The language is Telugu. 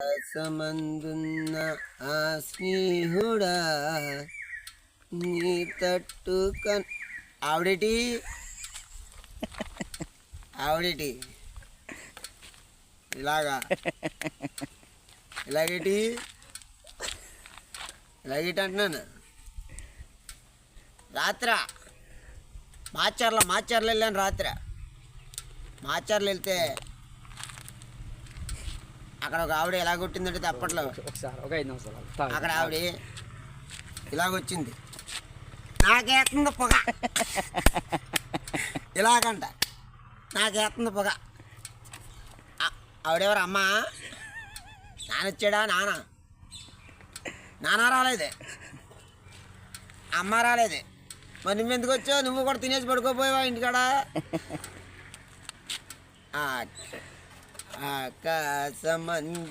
ఆకాశమందున్న ఆ స్నేహుడా నీ తట్టు ఆవిడేటి ఆవిడేటి ఇలాగా ఇలాగేటి ఇలాగేటి అంటున్నాను. రాత్ర మాచర్ల వెళ్ళాను. మాచర్లు వెళ్తే అక్కడ ఒక ఆవిడ ఎలా కొట్టిందంటే తప్పట్లో అక్కడ ఆవిడ ఇలాగొచ్చింది, నాకేస్తుంది పొగ, ఇలాగంట నాకేస్తుంది పొగ. ఆవిడెవరు అమ్మా? నానొచ్చాడా? నాన్న రాలేదే, అమ్మ రాలేదే. మరి నువ్వు ఎందుకు వచ్చావు? నువ్వు కూడా తినేసి పడుకోపోయావా ఇంటికాడ? ఆకాశమందు